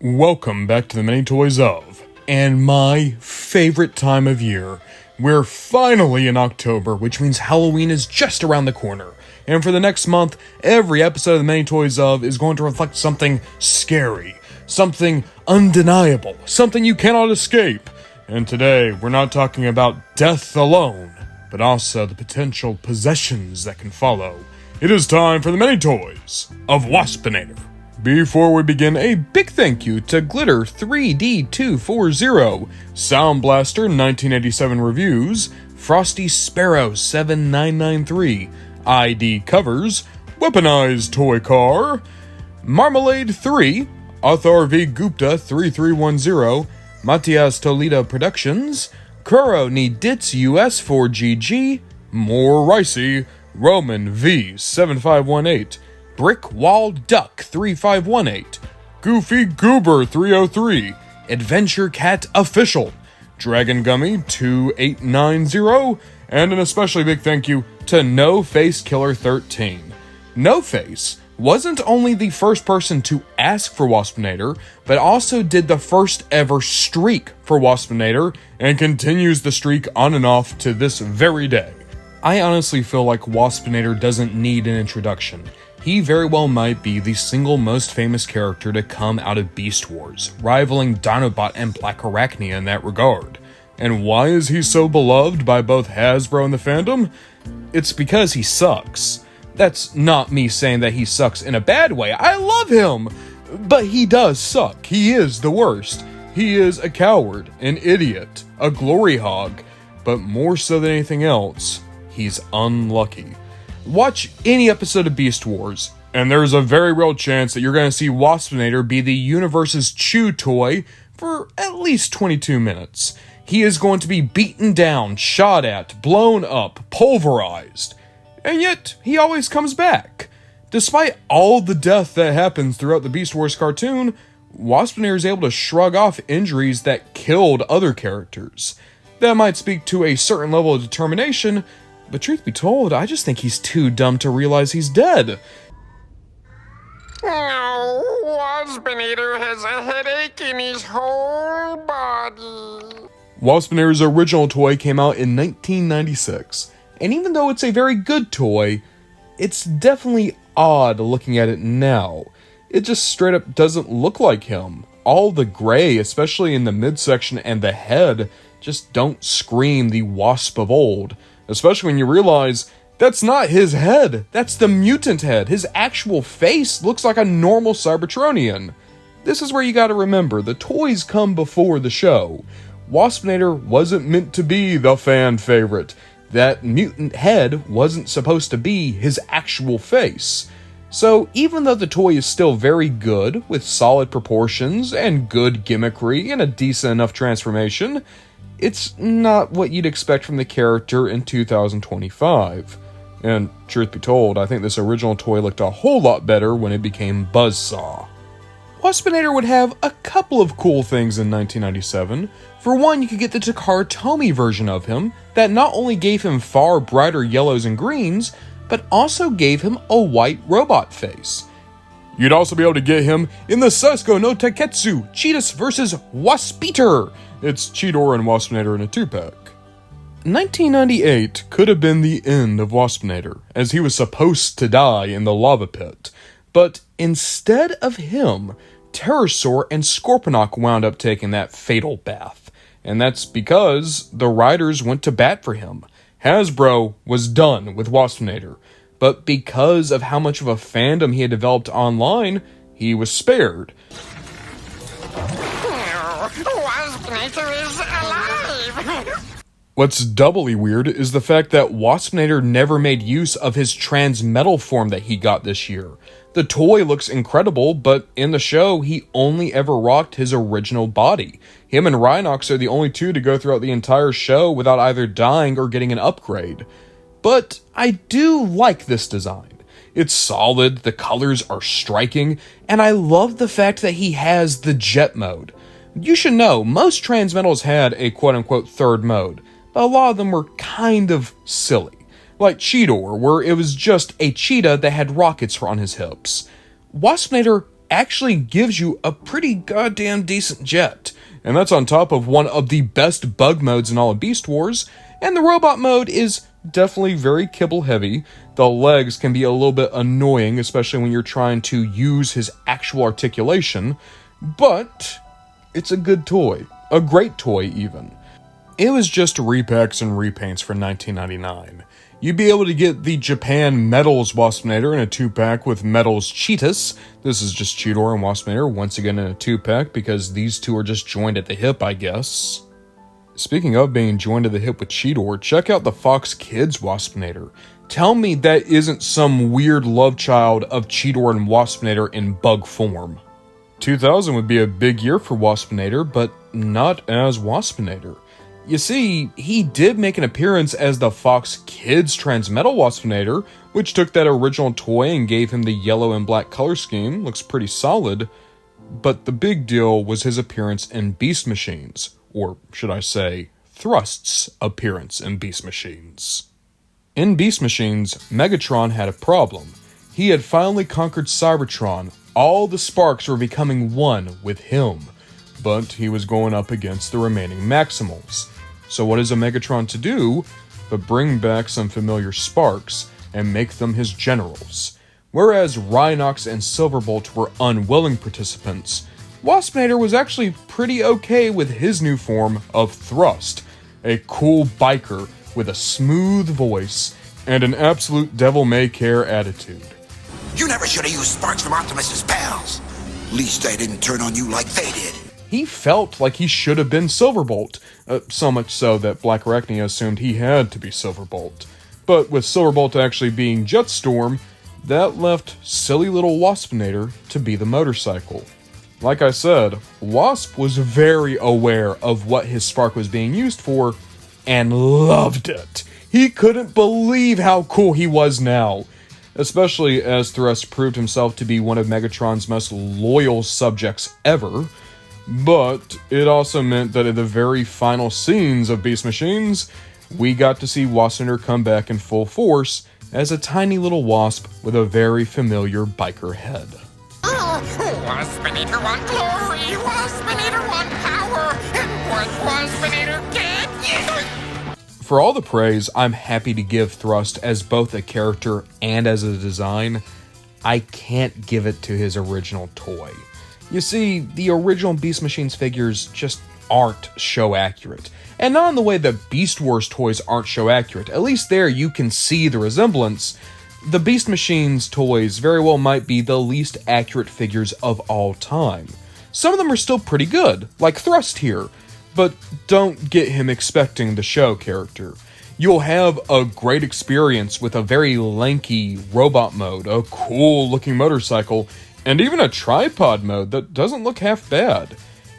Welcome back to the Many Toys of, and my favorite time of year. We're finally in October, which means Halloween is just around the corner. And for the next month, every episode of the Many Toys of is going to reflect something scary, something undeniable, something you cannot escape. And today, we're not talking about death alone, but also the potential possessions that can follow. It is time for the Many Toys of Waspinator. Before we begin, a big thank you to Glitter 3D240, Sound Blaster 1987 Reviews, Frosty Sparrow 7993, ID Covers, Weaponized Toy Car, Marmalade 3, Athar V Gupta 3310, Matias Toledo Productions, Kuro Niditz US 4GG, More Ricey, Roman V 7518, Brick Wall Duck 3518, Goofy Goober 303, Adventure Cat Official, Dragon Gummy 2890, and an especially big thank you to No Face Killer 13. No Face wasn't only the first person to ask for Waspinator, but also did the first ever streak for Waspinator, and continues the streak on and off to this very day. I honestly feel like Waspinator doesn't need an introduction. He very well might be the single most famous character to come out of Beast Wars, rivaling Dinobot and Black Arachnia in that regard. And why is he so beloved by both Hasbro and the fandom? It's because he sucks. That's not me saying that he sucks in a bad way. I love him! But he does suck. He is the worst. He is a coward, an idiot, a glory hog, but more so than anything else, he's unlucky. Watch any episode of Beast Wars, and there's a very real chance that you're going to see Waspinator be the universe's chew toy for at least 22 minutes. He is going to be beaten down, shot at, blown up, pulverized. And yet, he always comes back. Despite all the death that happens throughout the Beast Wars cartoon, Waspinator is able to shrug off injuries that killed other characters. That might speak to a certain level of determination, but truth be told, I just think he's too dumb to realize he's dead. Oh, Waspinator has a headache in his whole body. Waspinator's original toy came out in 1996, and even though it's a very good toy, it's definitely odd looking at it now. It just straight up doesn't look like him. All the gray, especially in the midsection and the head, just don't scream the Wasp of old. Especially when you realize that's not his head, that's the mutant head. His actual face looks like a normal Cybertronian. This is where you gotta remember, the toys come before the show. Waspinator wasn't meant to be the fan favorite. That mutant head wasn't supposed to be his actual face. So even though the toy is still very good, with solid proportions and good gimmickry and a decent enough transformation, it's not what you'd expect from the character in 2025. And truth be told, I think this original toy looked a whole lot better when it became Buzzsaw. Waspinator would have a couple of cool things in 1997. For one, you could get the Takara Tomy version of him that not only gave him far brighter yellows and greens, but also gave him a white robot face. You'd also be able to get him in the Sasuke no Taiketsu Cheetahs vs. Waspinator. It's Cheetor and Waspinator in a 2-pack. 1998 could have been the end of Waspinator, as he was supposed to die in the lava pit. But instead of him, Pterosaur and Scorponok wound up taking that fatal bath. And that's because the writers went to bat for him. Hasbro was done with Waspinator, but because of how much of a fandom he had developed online, he was spared. Waspinator is alive! What's doubly weird is the fact that Waspinator never made use of his Transmetal form that he got this year. The toy looks incredible, but in the show, he only ever rocked his original body. Him and Rhinox are the only two to go throughout the entire show without either dying or getting an upgrade. But I do like this design. It's solid, the colors are striking, and I love the fact that he has the jet mode. You should know, most Transmetals had a quote-unquote third mode, but a lot of them were kind of silly. Like Cheetor, where it was just a cheetah that had rockets on his hips. Waspinator actually gives you a pretty goddamn decent jet. And that's on top of one of the best bug modes in all of Beast Wars. And the robot mode is definitely very kibble heavy. The legs can be a little bit annoying, especially when you're trying to use his actual articulation. But it's a good toy. A great toy, even. It was just repacks and repaints for $19.99. You'd be able to get the Japan Metals Waspinator in a 2-pack with Metals Cheetahs. This is just Cheetor and Waspinator once again in a 2-pack because these two are just joined at the hip, I guess. Speaking of being joined at the hip with Cheetor, check out the Fox Kids Waspinator. Tell me that isn't some weird love child of Cheetor and Waspinator in bug form. 2000 would be a big year for Waspinator, but not as Waspinator. You see, he did make an appearance as the Fox Kids Transmetal Waspinator, which took that original toy and gave him the yellow and black color scheme. Looks pretty solid. But the big deal was his appearance in Beast Machines, or should I say, Thrust's appearance in Beast Machines. In Beast Machines, Megatron had a problem. He had finally conquered Cybertron. All the sparks were becoming one with him. But he was going up against the remaining Maximals. So what is a Megatron to do but bring back some familiar sparks and make them his generals? Whereas Rhinox and Silverbolt were unwilling participants, Waspinator was actually pretty okay with his new form of Thrust, a cool biker with a smooth voice and an absolute devil-may-care attitude. You never should have used sparks from Optimus's pals. Least they didn't turn on you like they did. He felt like he should have been Silverbolt, so much so that Black Arachnia assumed he had to be Silverbolt. But with Silverbolt actually being Jetstorm, that left silly little Waspinator to be the motorcycle. Like I said, Wasp was very aware of what his spark was being used for, and loved it. He couldn't believe how cool he was now, especially as Thrust proved himself to be one of Megatron's most loyal subjects ever. But it also meant that in the very final scenes of Beast Machines, we got to see Waspinator come back in full force as a tiny little wasp with a very familiar biker head. Waspinator want glory, Waspinator want power, and what Waspinator get? For all the praise I'm happy to give Thrust as both a character and as a design, I can't give it to his original toy. You see, the original Beast Machines figures just aren't show accurate. And not in the way that Beast Wars toys aren't show accurate. At least there you can see the resemblance. The Beast Machines toys very well might be the least accurate figures of all time. Some of them are still pretty good, like Thrust here, but don't get him expecting the show character. You'll have a great experience with a very lanky robot mode, a cool looking motorcycle, and even a tripod mode that doesn't look half bad.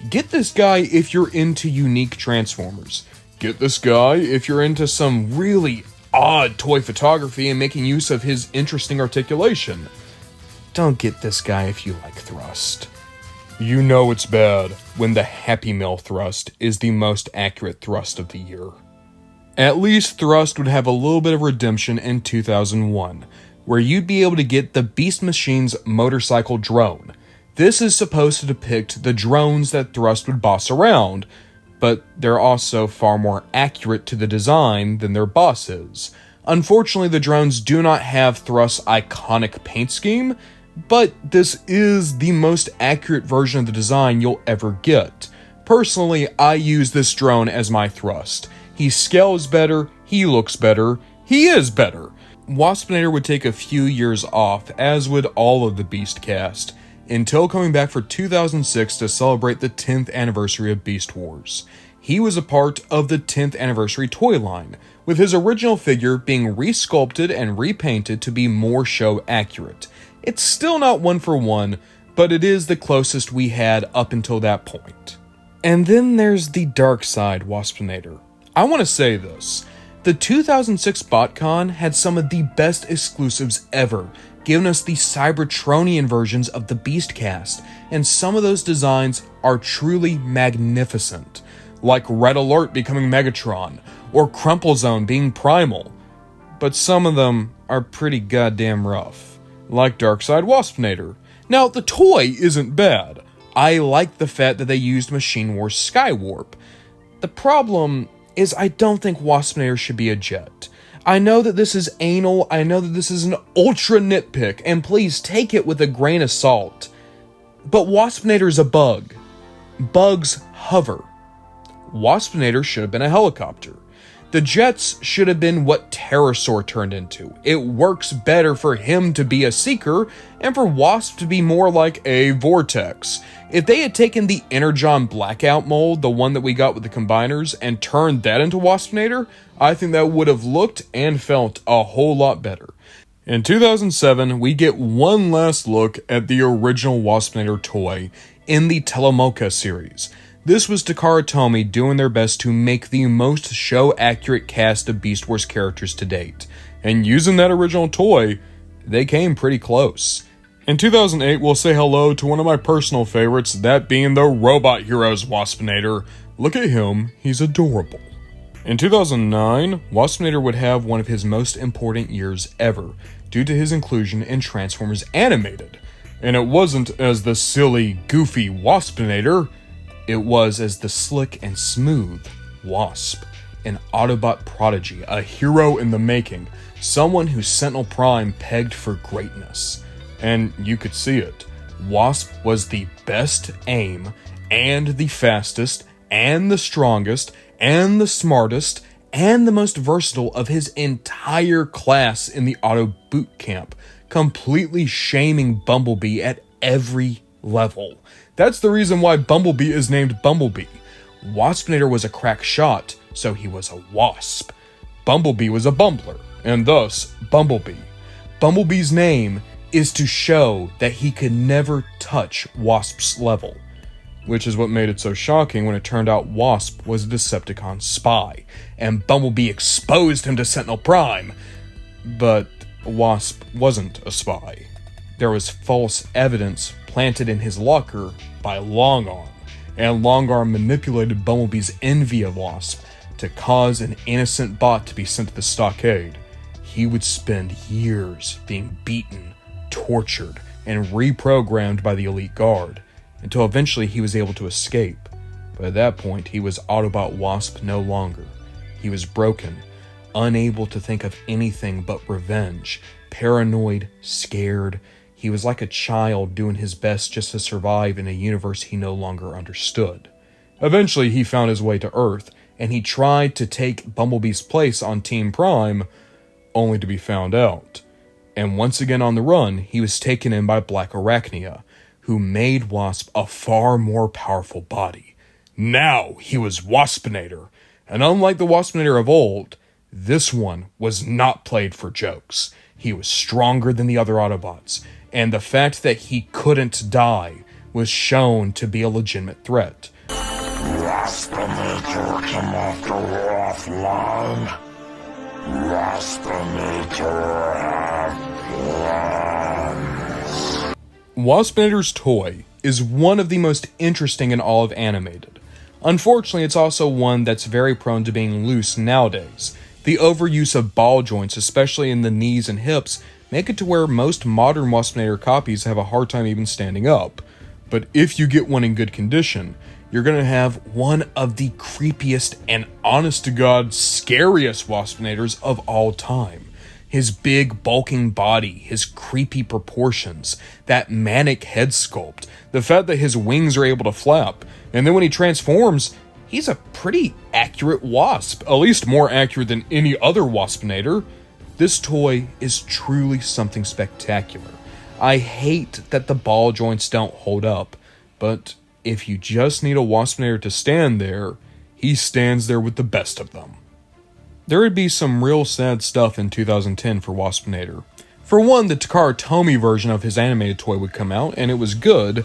Get this guy if you're into unique Transformers. Get this guy if you're into some really odd toy photography and making use of his interesting articulation. Don't get this guy if you like Thrust. You know it's bad when the Happy Meal Thrust is the most accurate Thrust of the year. At least Thrust would have a little bit of redemption in 2001, where you'd be able to get the Beast Machines motorcycle drone. This is supposed to depict the drones that Thrust would boss around, but they're also far more accurate to the design than their boss is. Unfortunately, the drones do not have Thrust's iconic paint scheme, but this is the most accurate version of the design you'll ever get. Personally, I use this drone as my Thrust. He scales better, he looks better, he is better. Waspinator would take a few years off, as would all of the Beast cast, until coming back for 2006 to celebrate the 10th anniversary of Beast Wars. He was a part of the 10th anniversary toy line, with his original figure being resculpted and repainted to be more show accurate. It's still not one for one, but it is the closest we had up until that point. And then there's the dark side Waspinator. I want to say this. The 2006 BotCon had some of the best exclusives ever, giving us the Cybertronian versions of the Beast cast, and some of those designs are truly magnificent, like Red Alert becoming Megatron, or Crumple Zone being Primal. But some of them are pretty goddamn rough, like Darkseid Waspinator. Now, the toy isn't bad. I like the fact that they used Machine Wars Skywarp. The problem is I don't think Waspinator should be a jet. I know that this is anal, I know that this is an ultra nitpick, and please take it with a grain of salt. But Waspinator is a bug. Bugs hover. Waspinator should have been a helicopter. The jets should have been what Pterosaur turned into. It works better for him to be a seeker, and for Wasp to be more like a vortex. If they had taken the Energon Blackout mold, the one that we got with the combiners, and turned that into Waspinator, I think that would have looked and felt a whole lot better. In 2007, we get one last look at the original Waspinator toy in the Telemoka series. This was Takara Tomy doing their best to make the most show-accurate cast of Beast Wars characters to date. And using that original toy, they came pretty close. In 2008, we'll say hello to one of my personal favorites, that being the Robot Heroes Waspinator. Look at him, he's adorable. In 2009, Waspinator would have one of his most important years ever, due to his inclusion in Transformers Animated. And it wasn't as the silly, goofy Waspinator, it was as the slick and smooth Wasp, an Autobot prodigy, a hero in the making, someone who Sentinel Prime pegged for greatness. And you could see it. Wasp was the best aim, and the fastest, and the strongest, and the smartest, and the most versatile of his entire class in the Auto Boot Camp, completely shaming Bumblebee at every level. That's the reason why Bumblebee is named Bumblebee. Waspinator was a crack shot, so he was a wasp. Bumblebee was a bumbler, and thus Bumblebee. Bumblebee's name is to show that he could never touch Wasp's level, which is what made it so shocking when it turned out Wasp was a Decepticon spy, and Bumblebee exposed him to Sentinel Prime. But Wasp wasn't a spy. There was false evidence planted in his locker by Longarm, and Longarm manipulated Bumblebee's envy of Wasp to cause an innocent bot to be sent to the stockade. He would spend years being beaten, tortured, and reprogrammed by the Elite Guard, until eventually he was able to escape. But at that point, he was Autobot Wasp no longer. He was broken, unable to think of anything but revenge, paranoid, scared. He was like a child doing his best just to survive in a universe he no longer understood. Eventually, he found his way to Earth, and he tried to take Bumblebee's place on Team Prime, only to be found out. And once again on the run, he was taken in by Black Arachnia, who made Wasp a far more powerful body. Now he was Waspinator, and unlike the Waspinator of old, this one was not played for jokes. He was stronger than the other Autobots, and the fact that he couldn't die was shown to be a legitimate threat. Waspinator come after we're offline. Waspinator have plans. Waspinator's toy is one of the most interesting in all of Animated. Unfortunately, it's also one that's very prone to being loose nowadays. The overuse of ball joints, especially in the knees and hips, make it to where most modern Waspinator copies have a hard time even standing up. But if you get one in good condition, you're going to have one of the creepiest and honest-to-God scariest Waspinators of all time. His big, bulking body, his creepy proportions, that manic head sculpt, the fact that his wings are able to flap, and then when he transforms, he's a pretty accurate Wasp, at least more accurate than any other Waspinator. This toy is truly something spectacular. I hate that the ball joints don't hold up, but if you just need a Waspinator to stand there, he stands there with the best of them. There would be some real sad stuff in 2010 for Waspinator. For one, the Takara Tomy version of his animated toy would come out, and it was good,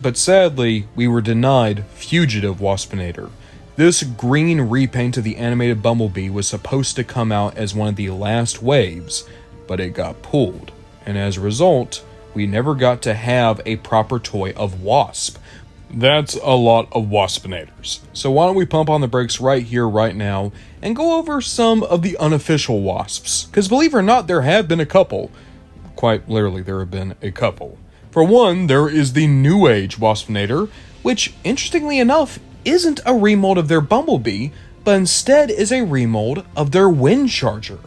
but sadly, we were denied Fugitive Waspinator. This green repaint of the animated Bumblebee was supposed to come out as one of the last waves, but it got pulled, and as a result, we never got to have a proper toy of Wasp. That's a lot of Waspinators. So why don't we pump on the brakes right here, right now, and go over some of the unofficial Wasps. Because believe it or not, there have been a couple. Quite literally, there have been a couple. For one, there is the New Age Waspinator, which, interestingly enough, isn't a remold of their Bumblebee, but instead is a remold of their Wind Charger.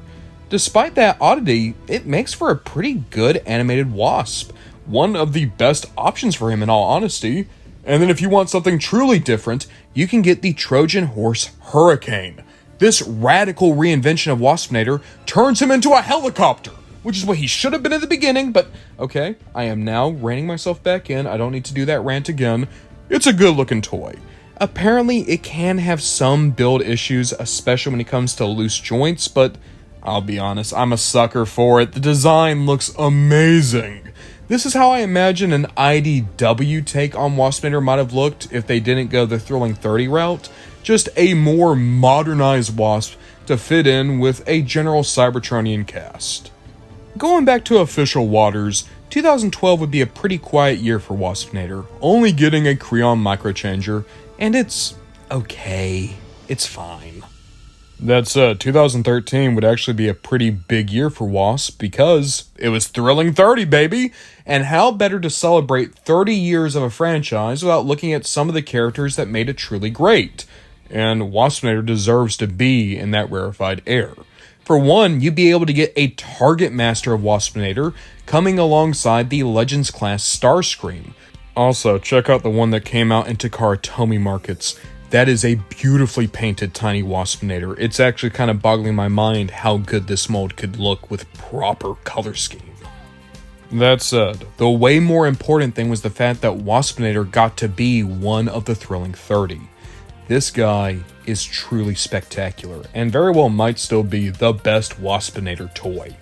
Despite that oddity, it makes for a pretty good animated Wasp, one of the best options for him in all honesty. And then if you want something truly different, you can get the Trojan Horse Hurricane. This radical reinvention of Waspinator turns him into a helicopter, which is what he should have been at the beginning, but okay, I am now reining myself back in. I don't need to do that rant again. It's a good looking toy. Apparently, it can have some build issues, especially when it comes to loose joints, but I'll be honest, I'm a sucker for it. The design looks amazing. This is how I imagine an IDW take on Waspinator might have looked if they didn't go the Thrilling 30 route. Just a more modernized Wasp to fit in with a general Cybertronian cast. Going back to official waters, 2012 would be a pretty quiet year for Waspinator, only getting a Creon microchanger, and it's okay. It's fine. That said, 2013 would actually be a pretty big year for Wasp because it was Thrilling 30, baby! And how better to celebrate 30 years of a franchise without looking at some of the characters that made it truly great? And Waspinator deserves to be in that rarefied air. For one, you'd be able to get a Target Master of Waspinator coming alongside the Legends class Starscream. Also, check out the one that came out in Takara Tomy markets. That is a beautifully painted tiny Waspinator. It's actually kind of boggling my mind how good this mold could look with proper color scheme. That said, the way more important thing was the fact that Waspinator got to be one of the Thrilling 30. This guy is truly spectacular, and very well might still be the best Waspinator toy.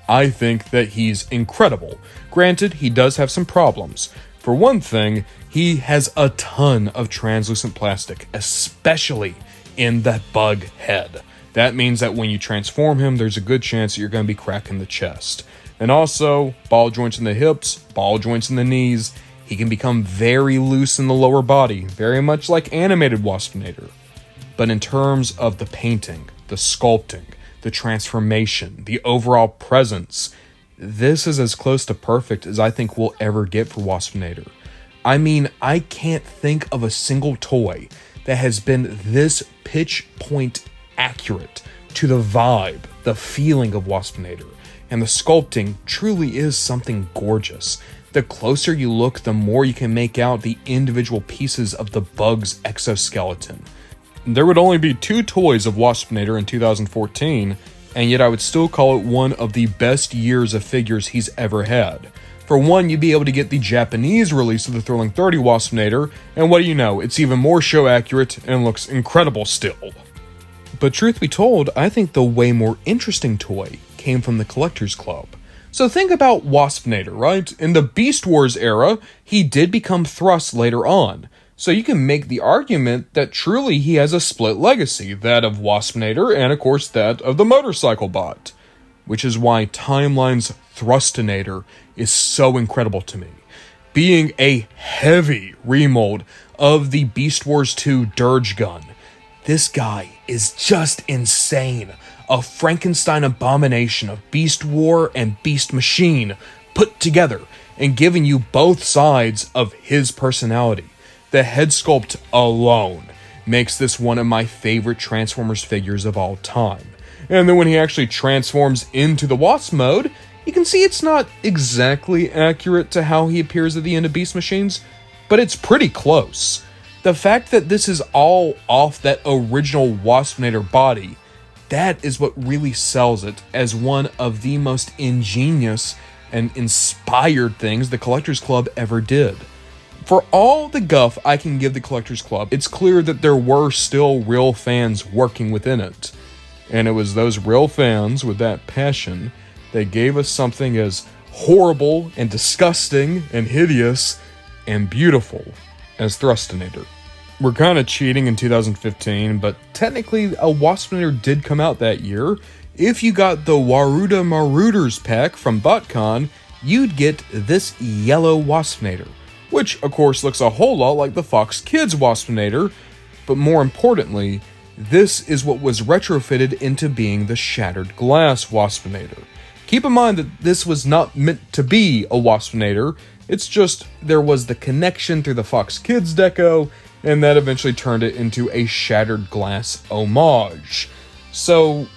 I think that he's incredible. Granted, he does have some problems. For one thing, he has a ton of translucent plastic, especially in that bug head. That means that when you transform him, there's a good chance that you're going to be cracking the chest. And also, ball joints in the hips, ball joints in the knees. He can become very loose in the lower body, very much like animated Waspinator. But in terms of the painting, the sculpting, the transformation, the overall presence, this is as close to perfect as I think we'll ever get for Waspinator. I mean, I can't think of a single toy that has been this pitch point accurate to the vibe, the feeling of Waspinator. And the sculpting truly is something gorgeous. The closer you look, the more you can make out the individual pieces of the bug's exoskeleton. There would only be 2 toys of Waspinator in 2014, and yet I would still call it one of the best years of figures he's ever had. For one, you'd be able to get the Japanese release of the Thrilling 30 Waspinator, and what do you know, it's even more show accurate and looks incredible still. But truth be told, I think the way more interesting toy came from the Collectors Club. So think about Waspinator, right? In the Beast Wars era, he did become Thrust later on. So you can make the argument that truly he has a split legacy, that of Waspinator and of course that of the Motorcycle Bot. Which is why Timeline's Thrustinator is so incredible to me. Being a heavy remold of the Beast Wars 2 Dirge Gun, this guy is just insane. A Frankenstein abomination of Beast War and Beast Machine put together and giving you both sides of his personality. The head sculpt alone makes this one of my favorite Transformers figures of all time. And then when he actually transforms into the Wasp mode, you can see it's not exactly accurate to how he appears at the end of Beast Machines, but it's pretty close. The fact that this is all off that original Waspinator body, that is what really sells it as one of the most ingenious and inspired things the Collectors Club ever did. For all the guff I can give the Collectors Club, it's clear that there were still real fans working within it. And it was those real fans with that passion that gave us something as horrible and disgusting and hideous and beautiful as Thrustinator. We're kind of cheating in 2015, but technically a Waspinator did come out that year. If you got the Waruda Marauders pack from BotCon, you'd get this yellow Waspinator, which of course looks a whole lot like the Fox Kids Waspinator, but more importantly, this is what was retrofitted into being the Shattered Glass Waspinator. Keep in mind that this was not meant to be a Waspinator. It's just there was the connection through the Fox Kids deco, and that eventually turned it into a Shattered Glass homage. So,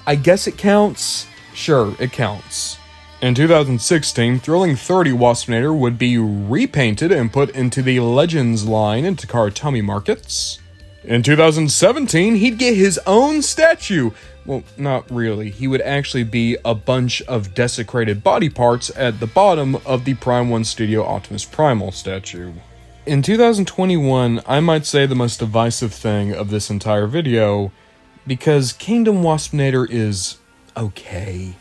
I guess it counts? Sure, it counts. In 2016, Thrilling 30 Waspinator would be repainted and put into the Legends line in Takara Tomy markets. In 2017, he'd get his own statue. Well, not really. He would actually be a bunch of desecrated body parts at the bottom of the Prime 1 Studio Optimus Primal statue. In 2021, I might say the most divisive thing of this entire video, because Kingdom Waspinator is okay.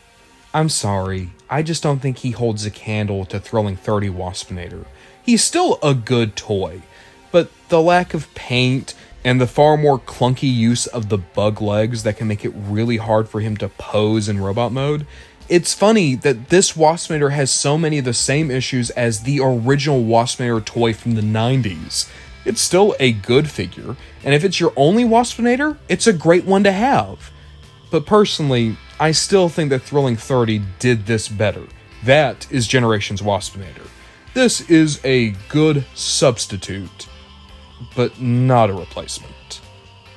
I'm sorry, I just don't think he holds a candle to Thrilling 30 Waspinator. He's still a good toy, but the lack of paint and the far more clunky use of the bug legs that can make it really hard for him to pose in robot mode. It's funny that this Waspinator has so many of the same issues as the original Waspinator toy from the 90s. It's still a good figure, and if it's your only Waspinator, it's a great one to have. But personally, I still think that Thrilling 30 did this better. That is Generations Waspinator. This is a good substitute, but not a replacement.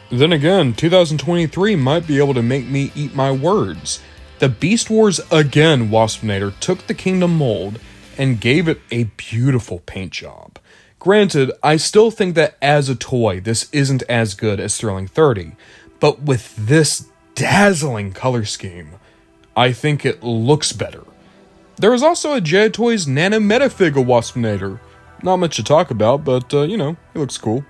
Then again, 2023 might be able to make me eat my words. The Beast Wars Again Waspinator took the Kingdom mold and gave it a beautiful paint job. Granted, I still think that as a toy, this isn't as good as Thrilling 30, but with this dazzling color scheme, I think it looks better. There is also a J Toys Nano Metafig Waspinator. Not much to talk about, but, it looks cool.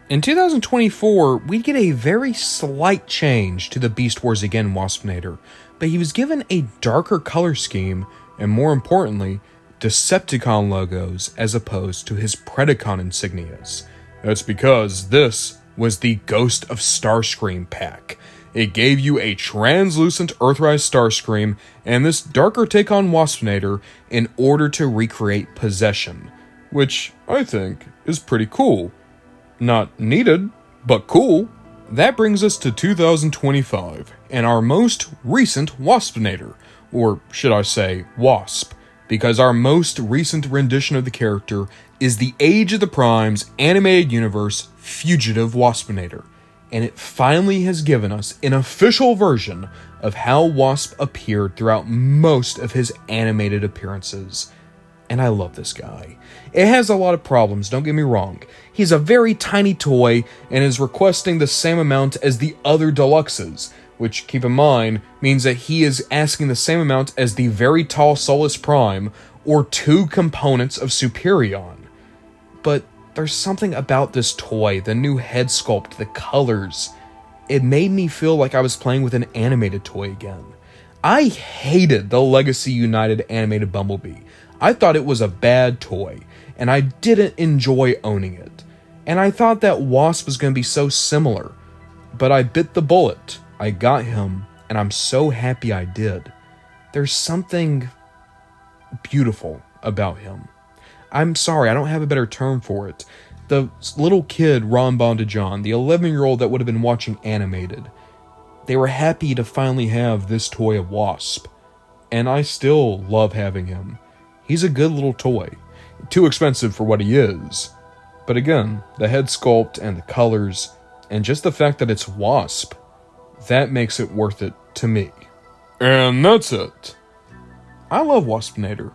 In 2024, we get a very slight change to the Beast Wars Again Waspinator, but he was given a darker color scheme, and more importantly, Decepticon logos as opposed to his Predacon insignias. That's because this was the Ghost of Starscream pack. It gave you a translucent Earthrise Starscream and this darker take on Waspinator in order to recreate Possession, which I think is pretty cool. Not needed, but cool. That brings us to 2025, and our most recent Waspinator, or should I say, Wasp, because our most recent rendition of the character is the Age of the Primes animated universe Fugitive Waspinator, and it finally has given us an official version of how Wasp appeared throughout most of his animated appearances. And I love this guy. It has a lot of problems, don't get me wrong. He's a very tiny toy and is requesting the same amount as the other deluxes, which, keep in mind, means that he is asking the same amount as the very tall Solus Prime or 2 components of Superion. But there's something about this toy, the new head sculpt, the colors. It made me feel like I was playing with an animated toy again. I hated the Legacy United animated Bumblebee. I thought it was a bad toy, and I didn't enjoy owning it. And I thought that Wasp was going to be so similar. But I bit the bullet. I got him, and I'm so happy I did. There's something beautiful about him. I'm sorry, I don't have a better term for it. The little kid, Ron Bondajon, the 11-year-old that would have been watching animated, they were happy to finally have this toy of Wasp. And I still love having him. He's a good little toy. Too expensive for what he is. But again, the head sculpt and the colors, and just the fact that it's Wasp, that makes it worth it to me. And that's it. I love Waspinator.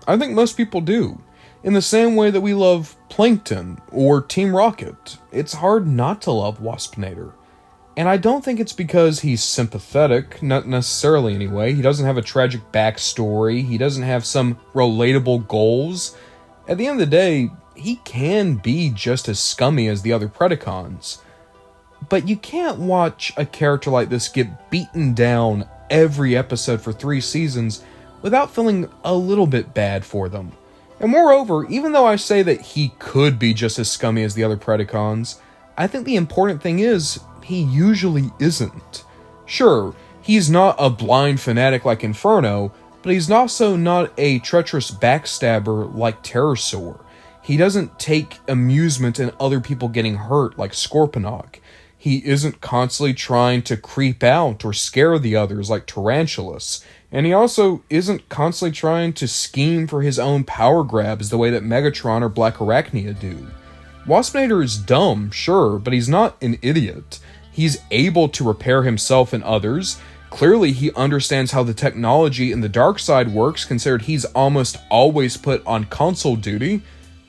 I think most people do. In the same way that we love Plankton or Team Rocket. It's hard not to love Waspinator. And I don't think it's because he's sympathetic, not necessarily anyway. He doesn't have a tragic backstory. He doesn't have some relatable goals. At the end of the day, he can be just as scummy as the other Predacons. But you can't watch a character like this get beaten down every episode for 3 seasons without feeling a little bit bad for them. And moreover, even though I say that he could be just as scummy as the other Predacons, I think the important thing is, he usually isn't. Sure, he's not a blind fanatic like Inferno, but he's also not a treacherous backstabber like Terrorsaur. He doesn't take amusement in other people getting hurt like Scorponok. He isn't constantly trying to creep out or scare the others like Tarantulas. And he also isn't constantly trying to scheme for his own power grabs the way that Megatron or Black Arachnia do. Waspinator is dumb, sure, but he's not an idiot. He's able to repair himself and others. Clearly, he understands how the technology in the dark side works, considered he's almost always put on console duty.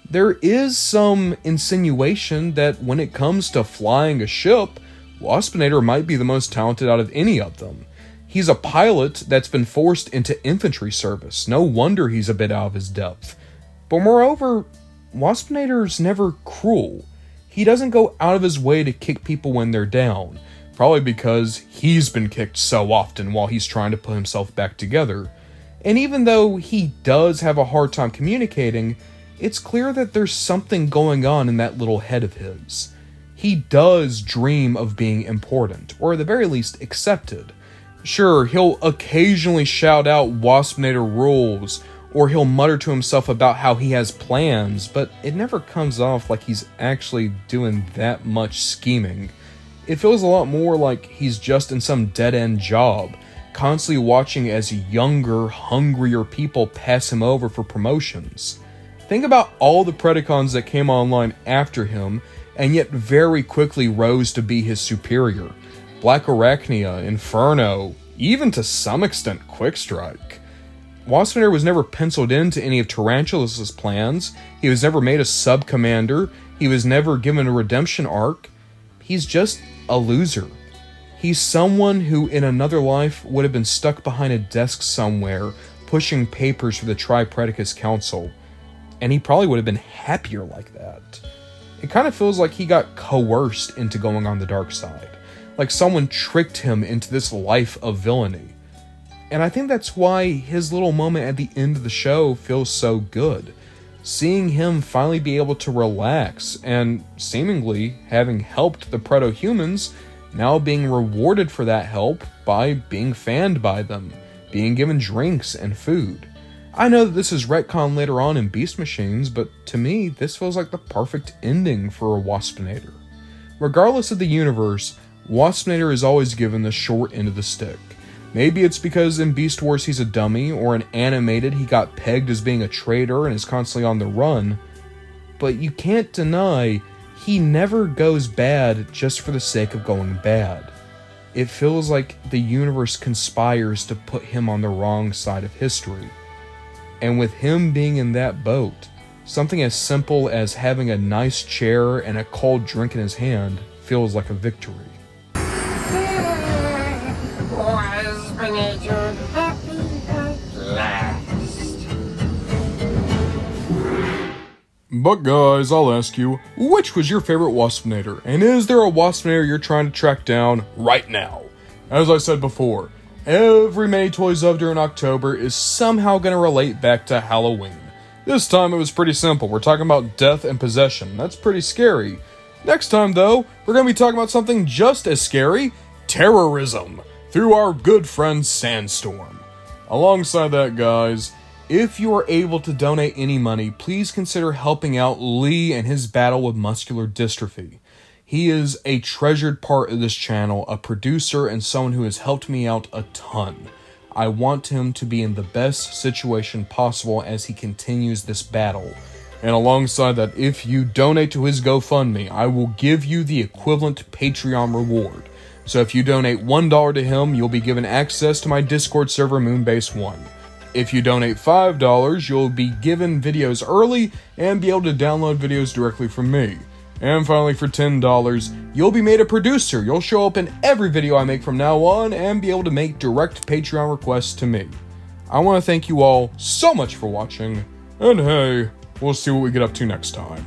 There is some insinuation that when it comes to flying a ship, Waspinator might be the most talented out of any of them. He's a pilot that's been forced into infantry service. No wonder he's a bit out of his depth. But moreover, Waspinator's never cruel. He doesn't go out of his way to kick people when they're down, probably because he's been kicked so often while he's trying to put himself back together. And even though he does have a hard time communicating, it's clear that there's something going on in that little head of his. He does dream of being important, or at the very least accepted. Sure, he'll occasionally shout out Waspinator rules, or he'll mutter to himself about how he has plans, but it never comes off like he's actually doing that much scheming. It feels a lot more like he's just in some dead-end job, constantly watching as younger, hungrier people pass him over for promotions. Think about all the Predacons that came online after him, and yet very quickly rose to be his superior. Black Arachnia, Inferno, even to some extent Quickstrike. Waspinator was never penciled into any of Tarantulas' plans. He was never made a sub-commander. He was never given a redemption arc. He's just a loser. He's someone who in another life would have been stuck behind a desk somewhere, pushing papers for the Tripredacus Council. And he probably would have been happier like that. It kind of feels like he got coerced into going on the dark side. Like someone tricked him into this life of villainy. And I think that's why his little moment at the end of the show feels so good. Seeing him finally be able to relax and seemingly having helped the proto-humans, now being rewarded for that help by being fanned by them, being given drinks and food. I know that this is retcon later on in Beast Machines, but to me, this feels like the perfect ending for a Waspinator. Regardless of the universe, Waspinator is always given the short end of the stick. Maybe it's because in Beast Wars he's a dummy, or in Animated he got pegged as being a traitor and is constantly on the run, but you can't deny he never goes bad just for the sake of going bad. It feels like the universe conspires to put him on the wrong side of history. And with him being in that boat, something as simple as having a nice chair and a cold drink in his hand feels like a victory. Waspinator happy at last. But guys, I'll ask you, which was your favorite Waspinator? And is there a Waspinator you're trying to track down right now? As I said before, every Many Toys of during October is somehow going to relate back to Halloween. This time it was pretty simple. We're talking about death and possession. That's pretty scary. Next time, though, we're going to be talking about something just as scary, terrorism, through our good friend Sandstorm. Alongside that, guys, if you are able to donate any money, please consider helping out Lee and his battle with muscular dystrophy. He is a treasured part of this channel, a producer, and someone who has helped me out a ton. I want him to be in the best situation possible as he continues this battle. And alongside that, if you donate to his GoFundMe, I will give you the equivalent Patreon reward. So if you donate $1 to him, you'll be given access to my Discord server Moonbase 1. If you donate $5, you'll be given videos early and be able to download videos directly from me. And finally, for $10, you'll be made a producer. You'll show up in every video I make from now on and be able to make direct Patreon requests to me. I want to thank you all so much for watching, and hey, we'll see what we get up to next time.